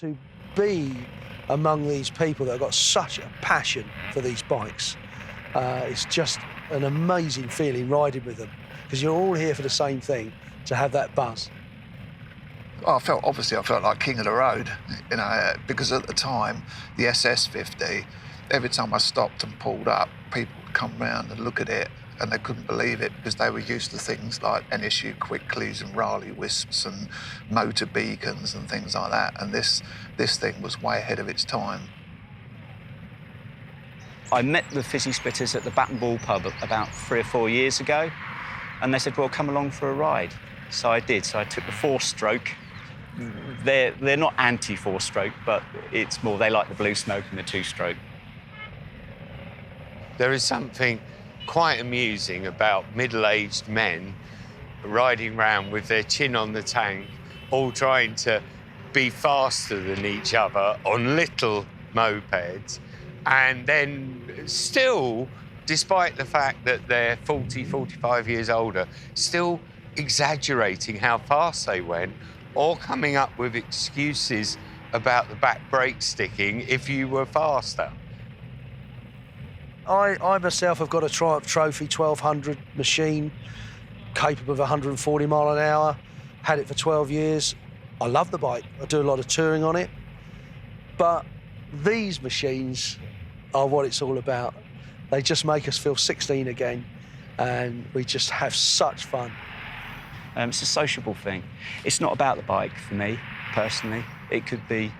To be among these people that have got such a passion for these bikes, it's just an amazing feeling riding with them, because you're all here for the same thing, to have that buzz. I felt like king of the road, you know, because at the time, the SS50, every time I stopped and pulled up, people would come round and look at it, and they couldn't believe it because they were used to things like NSU Quicklies and Raleigh Wisps and motor beacons and things like that. And this thing was way ahead of its time. I met the Fizzy Spitters at the Bat and Ball pub about 3 or 4 years ago, and they said, well, come along for a ride. So I did. So I took the 4-stroke. They're not anti-4-stroke, but it's more they like the blue smoke and the 2-stroke. There is something quite amusing about middle-aged men riding round with their chin on the tank, all trying to be faster than each other on little mopeds, and then still, despite the fact that they're 40, 45 years older, still exaggerating how fast they went, or coming up with excuses about the back brake sticking if you were faster. I myself have got a Triumph Trophy 1200 machine, capable of 140 mile an hour, had it for 12 years. I love the bike, I do a lot of touring on it, but these machines are what it's all about. They just make us feel 16 again, and we just have such fun. It's a sociable thing. It's not about the bike for me, personally. It could be,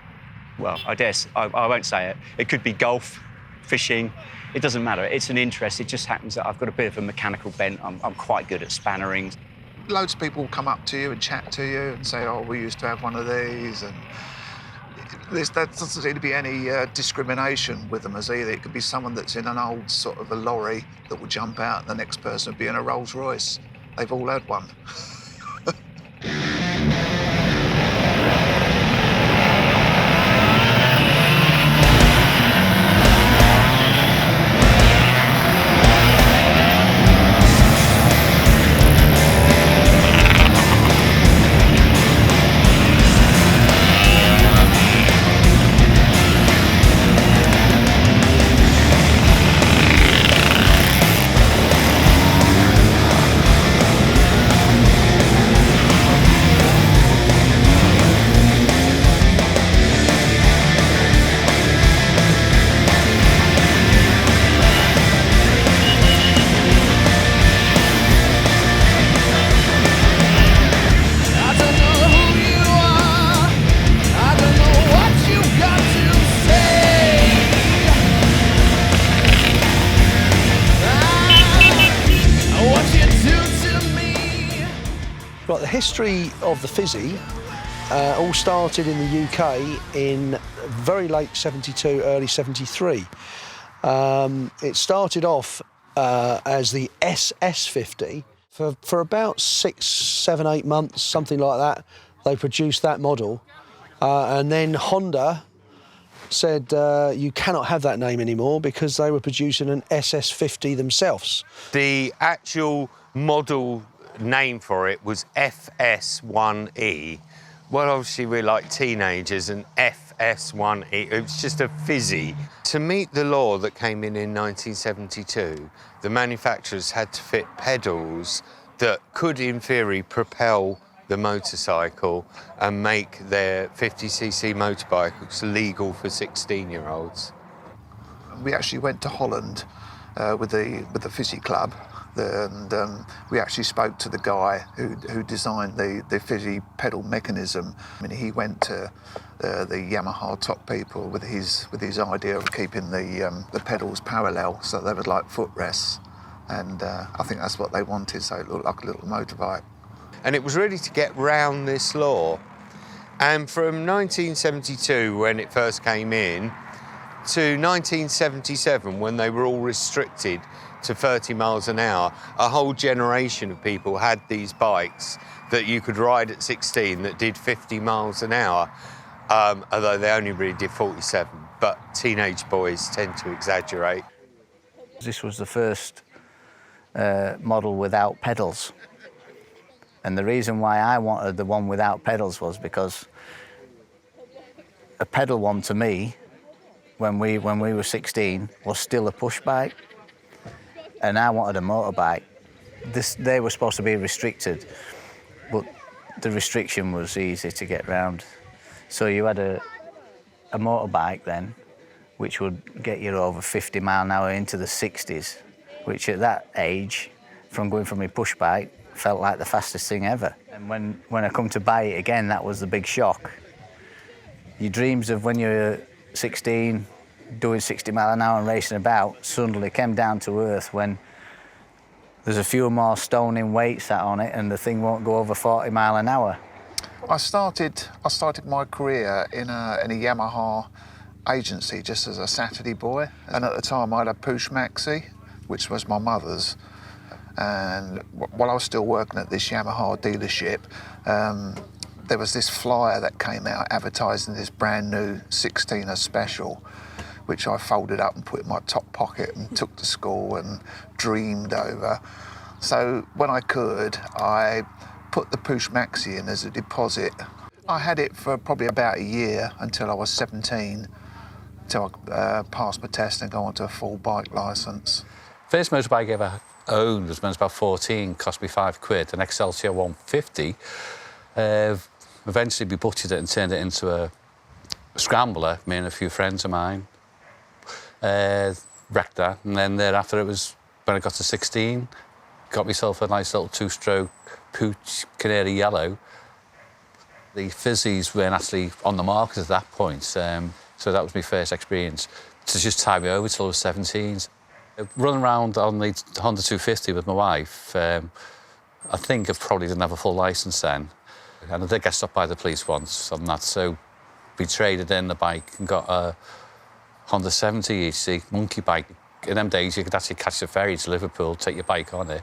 well, I won't say it. It could be golf, fishing. It doesn't matter. It's an interest. It just happens that I've got a bit of a mechanical bent. I'm quite good at spannering. Loads of people will come up to you and chat to you and say, oh, we used to have one of these, and there doesn't seem to be any discrimination with them as either. It could be someone that's in an old sort of a lorry that will jump out, and the next person would be in a Rolls Royce. They've all had one. Right, the history of the Fizzy all started in the UK in very late 72, early 73. It started off as the SS50. For about 6, 7, 8 months, something like that, they produced that model. And then Honda said you cannot have that name anymore because they were producing an SS50 themselves. The actual model name for it was FS1E. Well, obviously we're like teenagers, and FS1E, it was just a Fizzy. To meet the law that came in 1972, the manufacturers had to fit pedals that could, in theory, propel the motorcycle and make their 50cc motorbikes legal for 16-year-olds. We actually went to Holland with the Fizzy Club, and we actually spoke to the guy who designed the Fizzy pedal mechanism. I mean, he went to the Yamaha top people with his idea of keeping the pedals parallel so they would like footrests, and I think that's what they wanted, so it looked like a little motorbike. And it was really to get round this law. And from 1972, when it first came in, to 1977, when they were all restricted to 30 miles an hour, a whole generation of people had these bikes that you could ride at 16 that did 50 miles an hour, although they only really did 47. But teenage boys tend to exaggerate. This was the first model without pedals. And the reason why I wanted the one without pedals was because a pedal one to me, when we were 16, was still a push bike, and I wanted a motorbike. They were supposed to be restricted, but the restriction was easy to get round. So you had a motorbike then, which would get you over 50 mile an hour into the 60s, which at that age, from going from a push bike, felt like the fastest thing ever. And when I come to buy it again, that was the big shock. Your dreams of when you're 16, doing 60 mile an hour and racing about, suddenly came down to earth when there's a few more stone in weight sat on it and the thing won't go over 40 mile an hour. I started my career in a Yamaha agency just as a Saturday boy, and at the time I had a Push Maxi, which was my mother's, and while I was still working at this Yamaha dealership, there was this flyer that came out advertising this brand new 16er special, which I folded up and put in my top pocket and took to school and dreamed over. So when I could, I put the Push Maxi in as a deposit. I had it for probably about a year until I was 17, until I passed my test and go on to a full bike licence. First motorbike I ever owned was when I was about 14, cost me £5, an Excelsior 150. Eventually we butchered it and turned it into a scrambler, me and a few friends of mine. Wrecked that, and then thereafter it was when I got to 16, got myself a nice little two-stroke Pooch Canary Yellow. The Fizzies weren't actually on the market at that point, so that was my first experience to just tie me over till I was 17. Running around on the Honda 250 with my wife, I think I probably didn't have a full licence then, and I did get stopped by the police once on that, so we traded in the bike and got a Honda 70 EC monkey bike. In them days, you could actually catch the ferry to Liverpool, take your bike on it,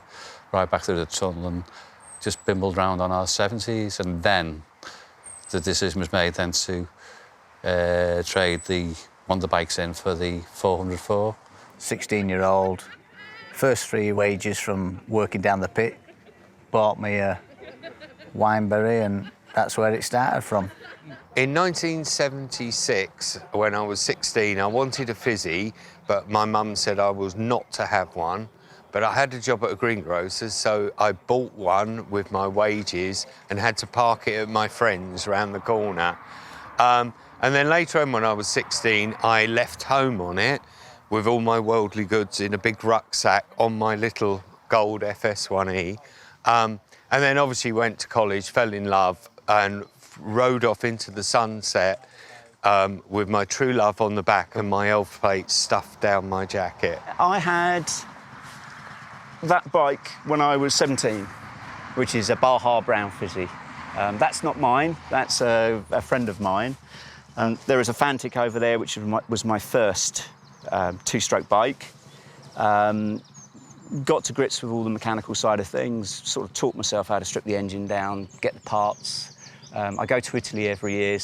ride back through the tunnel and just bimbled round on our 70s. And then the decision was made then to trade one of the bikes in for the 404. 16-year-old, first 3 wages from working down the pit, bought me a Wineberry, and that's where it started from. In 1976, when I was 16, I wanted a Fizzy, but my mum said I was not to have one. But I had a job at a greengrocer's, so I bought one with my wages and had to park it at my friend's round the corner. And then later on, when I was 16, I left home on it with all my worldly goods in a big rucksack on my little gold FS1E. And then obviously went to college, fell in love, and rode off into the sunset with my true love on the back and my elf plate stuffed down my jacket. I had that bike when I was 17, which is a Baja Brown Fizzy. That's not mine, that's a friend of mine. And there is a Fantic over there, which was my first two-stroke bike. Got to grips with all the mechanical side of things, sort of taught myself how to strip the engine down, get the parts. I go to Italy every year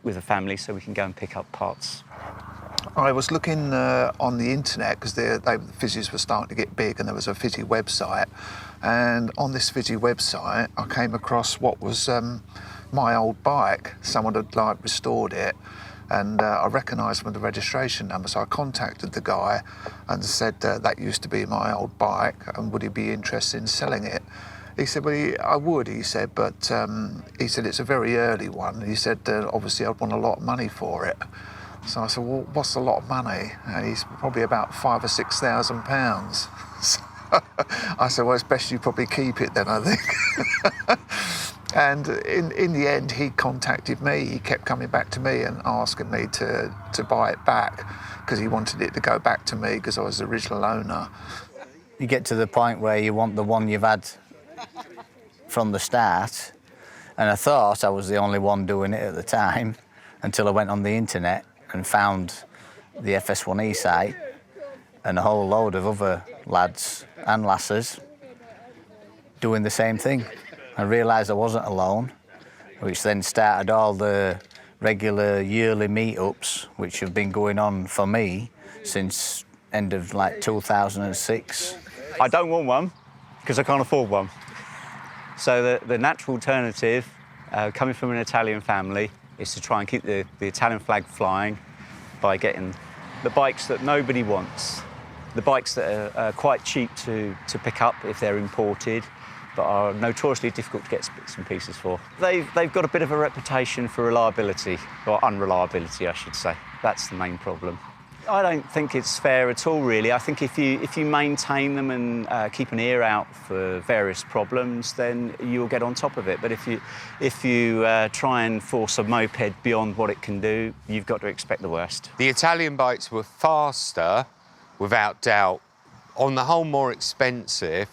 with a family, so we can go and pick up parts. I was looking on the internet because the Fizzies were starting to get big, and there was a Fizzy website. And on this Fizzy website, I came across what was my old bike. Someone had restored it, and I recognised with the registration number. So I contacted the guy and said that used to be my old bike, and would he be interested in selling it? He said, well, I would, he said, but he said it's a very early one. He said, obviously, I'd want a lot of money for it. So I said, well, what's a lot of money? And he's probably about £5,000 or £6,000. So I said, well, it's best you probably keep it then, I think. And in the end, he contacted me. He kept coming back to me and asking me to buy it back because he wanted it to go back to me because I was the original owner. You get to the point where you want the one you've had from the start, and I thought I was the only one doing it at the time until I went on the internet and found the FS1E site and a whole load of other lads and lasses doing the same thing. I realised I wasn't alone, which then started all the regular yearly meetups, which have been going on for me since end of 2006. I don't want one because I can't afford one. So the natural alternative, coming from an Italian family, is to try and keep the Italian flag flying by getting the bikes that nobody wants, the bikes that are quite cheap to pick up if they're imported, but are notoriously difficult to get bits and pieces for. They've got a bit of a reputation for reliability, or unreliability, I should say. That's the main problem. I don't think it's fair at all, really. I think if you maintain them and keep an ear out for various problems, then you'll get on top of it. But if you try and force a moped beyond what it can do, you've got to expect the worst. The Italian bikes were faster, without doubt, on the whole more expensive,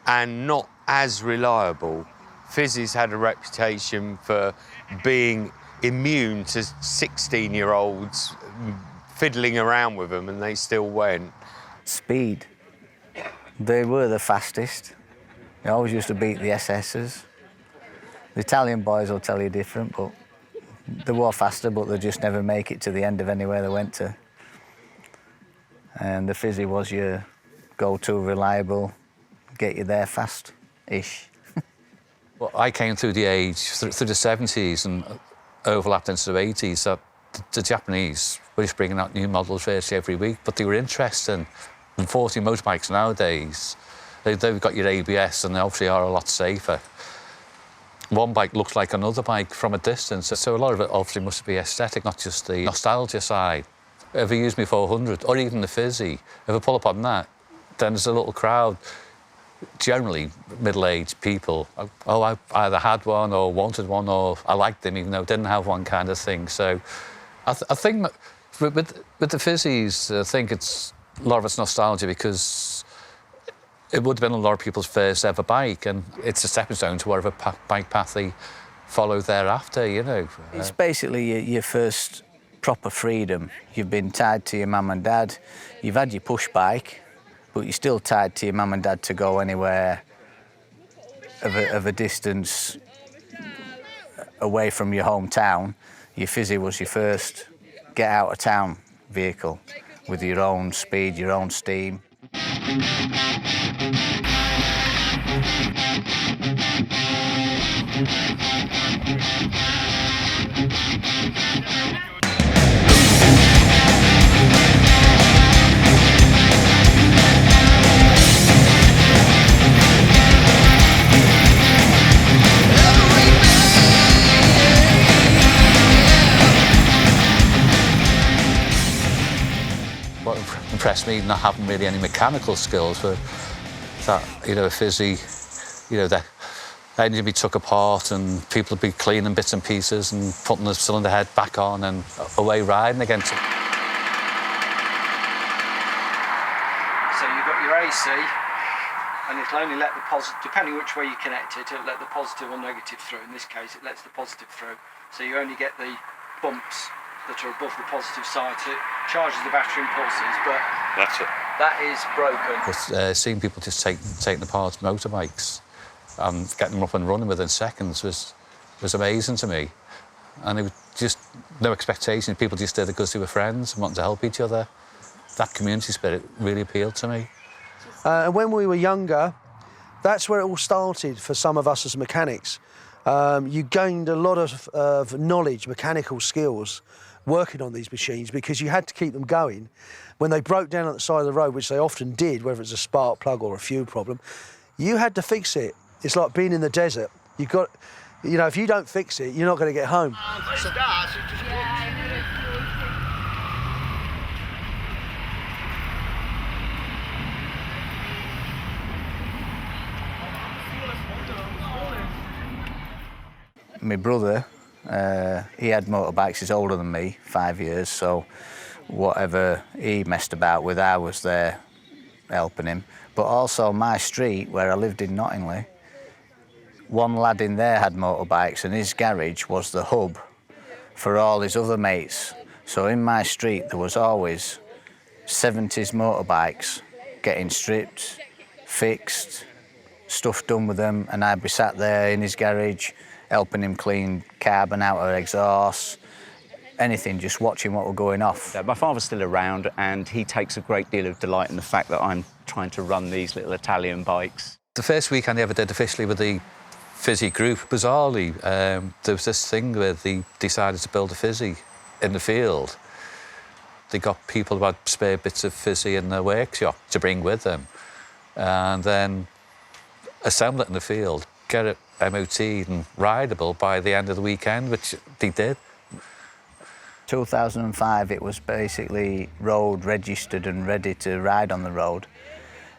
and not as reliable. Fizzy's had a reputation for being immune to 16-year-olds fiddling around with them, and they still went. Speed. They were the fastest. They always used to beat the SS's. The Italian boys will tell you different, but they were faster, but they just never make it to the end of anywhere they went to. And the Fizzy was your go-to, reliable, get you there fast-ish. Well, I came through the age, through the 70s and overlapped into the 80s, so the Japanese were just bringing out new models virtually every week, but they were interesting. And 40 motorbikes nowadays, they've got your ABS and they obviously are a lot safer. One bike looks like another bike from a distance, so a lot of it obviously must be aesthetic, not just the nostalgia side. If I use my 400, or even the Fizzy, if I pull up on that, then there's a little crowd, generally middle-aged people. Oh, I either had one or wanted one, or I liked them even though I didn't have one, kind of thing. So I think with the Fizzies, I think it's a lot of it's nostalgia, because it would have been a lot of people's first ever bike, and it's a stepping stone to whatever bike path they follow thereafter, you know. It's basically your first proper freedom. You've been tied to your mum and dad. You've had your push bike, but you're still tied to your mum and dad to go anywhere of a distance away from your hometown. Your Fizzy was your first get-out-of-town vehicle with your own speed, your own steam. What impressed me, not having really any mechanical skills, were that, you know, a Fizzy, you know, the engine be took apart and people would be cleaning bits and pieces and putting the cylinder head back on and away riding again. So you've got your AC, and it'll only let the positive, depending which way you connect it, it'll let the positive or negative through. In this case, it lets the positive through. So you only get the bumps that are above the positive side, so it charges the battery impulses, but That's it. that is broken. But seeing people just taking apart motorbikes and getting them up and running within seconds was amazing to me. And it was just no expectation. People just did it because they were friends and wanted to help each other. That community spirit really appealed to me. And when we were younger, that's where it all started for some of us as mechanics. You gained a lot of knowledge, mechanical skills, working on these machines, because you had to keep them going. When they broke down at the side of the road, which they often did, whether it's a spark plug or a fuel problem, you had to fix it. It's like being in the desert. You've got, you know, if you don't fix it, you're not going to get home. My brother, he had motorbikes. He's older than me, 5 years, so whatever he messed about with, I was there helping him. But also my street, where I lived in Nottingley, one lad in there had motorbikes, and his garage was the hub for all his other mates. So in my street, there was always 70s motorbikes getting stripped, fixed, stuff done with them, and I'd be sat there in his garage helping him clean carbon out of exhaust, anything, just watching what were going off. My father's still around, and he takes a great deal of delight in the fact that I'm trying to run these little Italian bikes. The first weekend I ever did officially with the Fizzy group, bizarrely, there was this thing where they decided to build a Fizzy in the field. They got people who had spare bits of Fizzy in their workshop to bring with them, and then assemble it in the field, get it MOT'd and rideable by the end of the weekend, which they did. 2005, it was basically road registered and ready to ride on the road.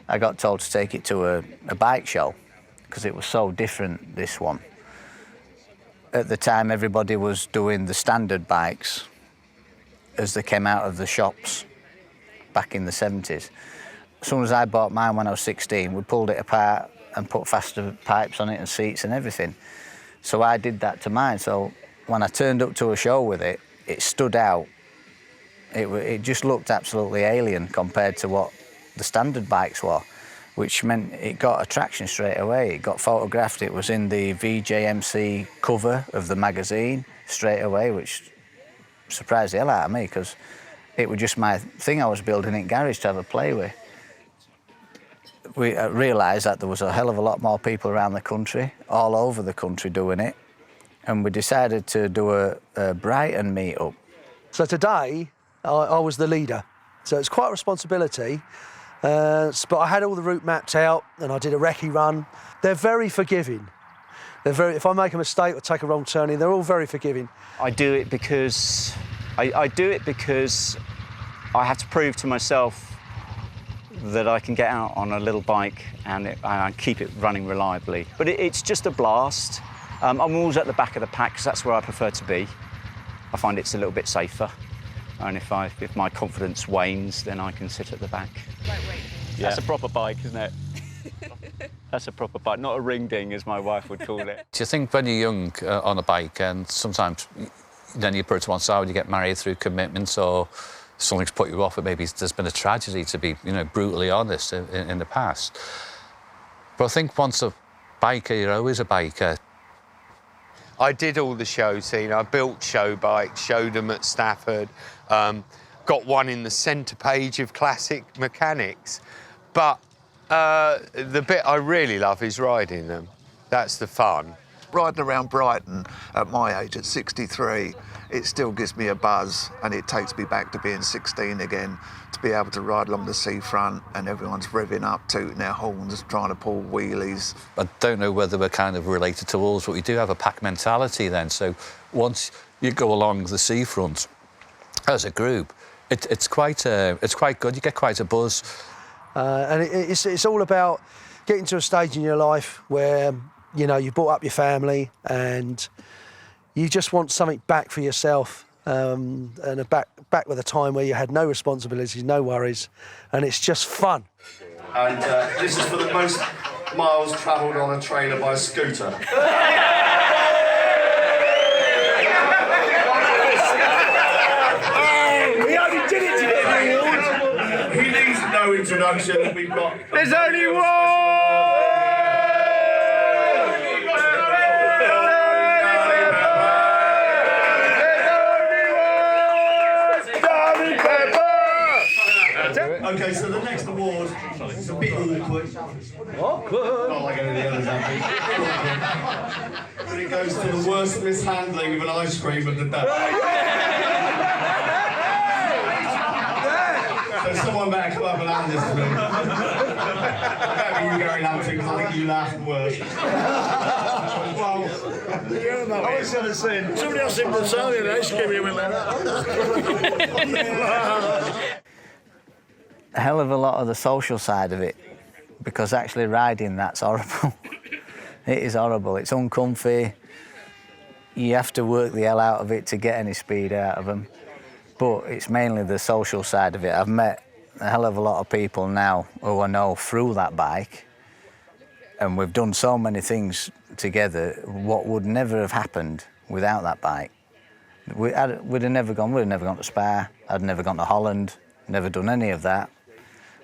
I got told to take it to a bike show because it was so different, this one. At the time, everybody was doing the standard bikes as they came out of the shops back in the 70s. As soon as I bought mine when I was 16, we pulled it apart and put faster pipes on it and seats and everything. So I did that to mine. So when I turned up to a show with it, it stood out. It just looked absolutely alien compared to what the standard bikes were, which meant it got attraction straight away. It got photographed. It was in the VJMC cover of the magazine straight away, which surprised the hell out of me because it was just my thing I was building in garage to have a play with. We realised that there was a hell of a lot more people around the country, all over the country doing it, and we decided to do a Brighton meet-up. So today, I was the leader, so it's quite a responsibility, but I had all the route mapped out and I did a recce run. They're very forgiving. If I make a mistake or take a wrong turning, they're all very forgiving. I do it because I do it because I have to prove to myself that I can get out on a little bike and keep it running reliably. But it's just a blast. I'm always at the back of the pack because that's where I prefer to be. I find it's a little bit safer. And if my confidence wanes, then I can sit at the back. Right. Yeah. That's a proper bike, isn't it? That's a proper bike, not a ring ding, as my wife would call it. Do you think when you're young on a bike, and sometimes then you put it to one side, you get married through commitments, or something's put you off, or maybe there's been a tragedy, to be brutally honest, in the past. But I think once a biker, you're always a biker. I did all the show scene. I built show bikes, showed them at Stafford, got one in the centre page of Classic Mechanics. But the bit I really love is riding them. That's the fun. Riding around Brighton at my age, at 63, it still gives me a buzz, and it takes me back to being 16 again, to be able to ride along the seafront and everyone's revving up, tooting their horns, trying to pull wheelies. I don't know whether we're kind of related to Wolves, but we do have a pack mentality then. So once you go along the seafront as a group, it's quite good. You get quite a buzz. And it's all about getting to a stage in your life where, you brought up your family and you just want something back for yourself, and back with a time where you had no responsibilities, no worries, and it's just fun. And this is for the most miles travelled on a trailer by a scooter. We only did it to get the award. He needs no introduction. We've got. There's only one. Okay, so the next award is a bit awkward. Awkward? Not like any of the others, actually. But it goes to the worst mishandling of an ice cream of the day. So someone better come up and hand this to me. Better be you, Gary Lampton, because I think you laughed worse. Well, I was going to say, somebody else in the sell you an ice cream you went like that. A hell of a lot of the social side of it, because actually riding, that's horrible. It is horrible. It's uncomfy. You have to work the hell out of it to get any speed out of them. But it's mainly the social side of it. I've met a hell of a lot of people now who I know through that bike, and we've done so many things together what would never have happened without that bike. We'd have never gone to Spa, I'd never gone to Holland, never done any of that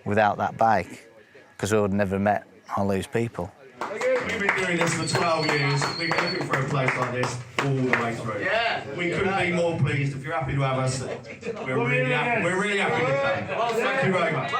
without that bike, because I would have never met all these people. We've been doing this for 12 years. We've been looking for a place like this all the way through. Yeah. We couldn't be more pleased. If you're happy to have us, we're really happy to come. Thank you very much.